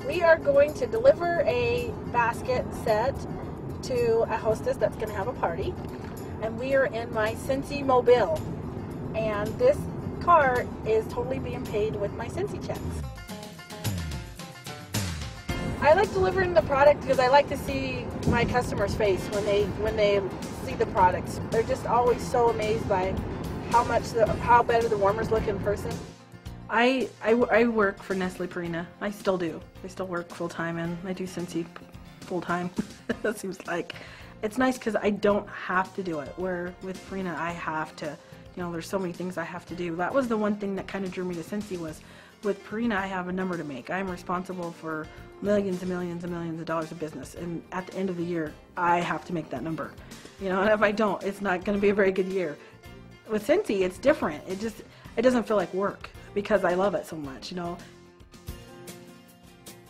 We are going to deliver a basket set to a hostess that's going to have a party. And we are in my Scentsy Mobile. And this car is totally being paid with my Scentsy checks. I like delivering the product because I like to see my customer's face when they see the products. They're just always so amazed by how better the warmers look in person. I work for Nestle Purina. I still do. I still work full-time, and I do Scentsy full-time. That seems like it's nice because I don't have to do it, where with Purina I have to. You know, there's so many things I have to do. That was the one thing that kind of drew me to Scentsy, was with Purina I have a number to make. I'm responsible for millions and millions and millions of dollars of business, and at the end of the year I have to make that number. You know, and if I don't, it's not going to be a very good year. With Scentsy it's different. It doesn't feel like work because I love it so much, you know.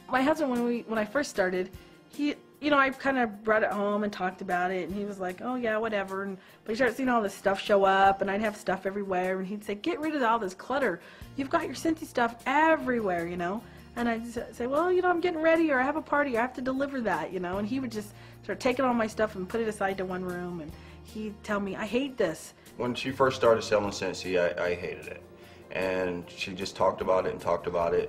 My husband, when I first started, I kind of brought it home and talked about it, and he was like, oh yeah, whatever. But he started seeing all this stuff show up, and I'd have stuff everywhere, and he'd say, get rid of all this clutter. You've got your Scentsy stuff everywhere, you know. And I'd say, well, you know, I'm getting ready, or I have a party, or I have to deliver that, you know. And he would just start taking all my stuff and put it aside to one room, and he'd tell me, I hate this. When she first started selling Scentsy, I hated it. And she just talked about it,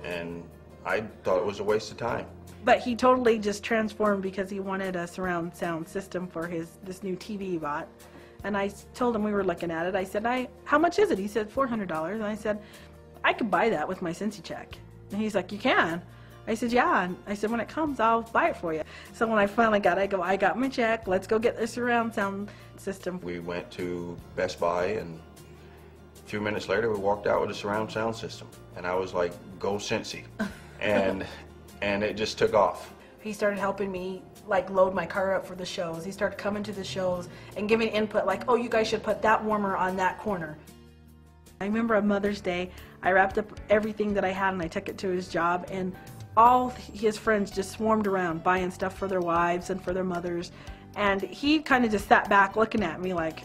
and I thought it was a waste of time. But he totally just transformed because he wanted a surround sound system for this new TV he bought. And I told him, we were looking at it, I said, how much is it? He said, $400. And I said, I could buy that with my Scentsy check. And he's like, you can? I said, yeah. And I said, when it comes, I'll buy it for you. So when I finally got it, I got my check, let's go get the surround sound system. We went to Best Buy, and a few minutes later we walked out with a surround sound system. And I was like, go Scentsy. And it just took off. He started helping me like load my car up for the shows. He started coming to the shows and giving input like, oh, you guys should put that warmer on that corner. I remember on Mother's Day, I wrapped up everything that I had and I took it to his job, and all his friends just swarmed around buying stuff for their wives and for their mothers. And he kind of just sat back looking at me like,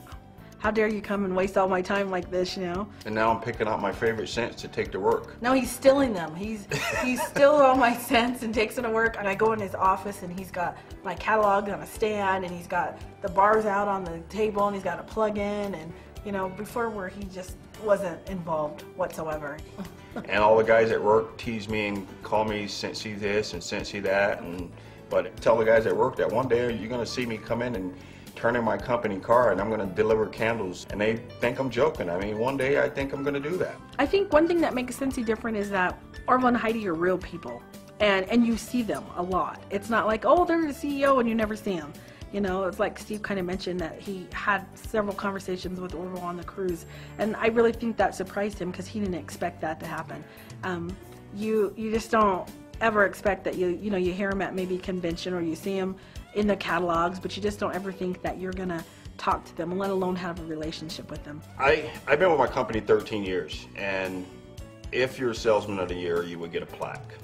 how dare you come and waste all my time like this, you know? And now I'm picking out my favorite scents to take to work. No, he's stealing them. He's stealing all my scents and takes them to work. And I go in his office and he's got my catalog on a stand, and he's got the bars out on the table, and he's got a plug-in, and you know, before where he just wasn't involved whatsoever. And all the guys at work tease me and call me Scentsy this and Scentsy that, but tell the guys at work that one day you're going to see me come in and turn in my company car, and I'm going to deliver candles, and they think I'm joking. I mean, one day I think I'm going to do that. I think one thing that makes Scentsy different is that Orville and Heidi are real people, and you see them a lot. It's not like, oh, they're the CEO and you never see them. You know, it's like Steve kind of mentioned that he had several conversations with Orville on the cruise, and I really think that surprised him because he didn't expect that to happen. You just don't ever expect that you hear him at maybe a convention, or you see him in the catalogs, but you just don't ever think that you're gonna talk to them, let alone have a relationship with them. I've been with my company 13 years, and if you're Salesman of the Year, you would get a plaque.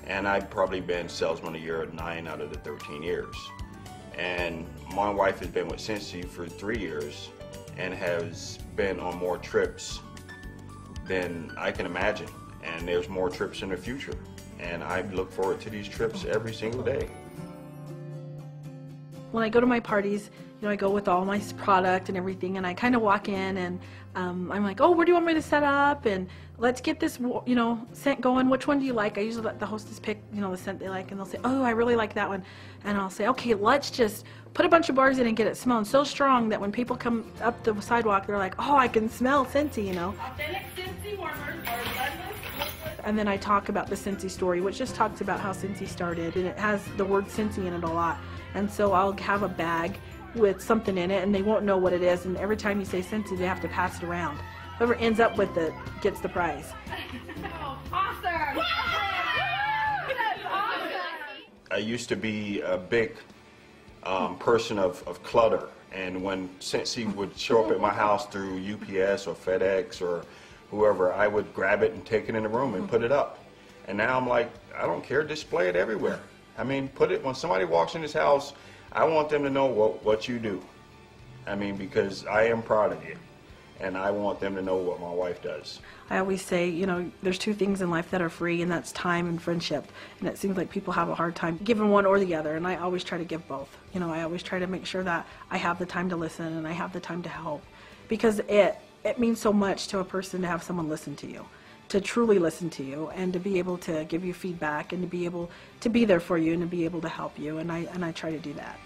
And I've probably been Salesman of the Year 9 out of the 13 years. And my wife has been with Scentsy for 3 years and has been on more trips than I can imagine. And there's more trips in the future. And I look forward to these trips every single day. When I go to my parties, you know, I go with all my product and everything, and I kind of walk in and I'm like, oh, where do you want me to set up? And let's get this, you know, scent going. Which one do you like? I usually let the hostess pick, you know, the scent they like, and they'll say, oh, I really like that one. And I'll say, okay, let's just put a bunch of bars in and get it smelling so strong that when people come up the sidewalk, they're like, oh, I can smell Scentsy, you know. Authentic Scentsy warmers are bloodless. And then I talk about the Scentsy story, which just talks about how Scentsy started, and it has the word Scentsy in it a lot. And so I'll have a bag with something in it, and they won't know what it is, and every time you say Scentsy, they have to pass it around. Whoever ends up with it gets the prize. Awesome! I used to be a big person of clutter, and when Scentsy would show up at my house through UPS or FedEx or whoever, I would grab it and take it in the room and put it up. And now I'm like, I don't care, display it everywhere. I mean, put it, when somebody walks in this house, I want them to know what you do. I mean, because I am proud of you. and I want them to know what my wife does. I always say, you know, there's two things in life that are free, and that's time and friendship. And it seems like people have a hard time giving one or the other, and I always try to give both. You know, I always try to make sure that I have the time to listen and I have the time to help, because it means so much to a person to have someone listen to you, to truly listen to you, and to be able to give you feedback, and to be able to be there for you, and to be able to help you, and I try to do that.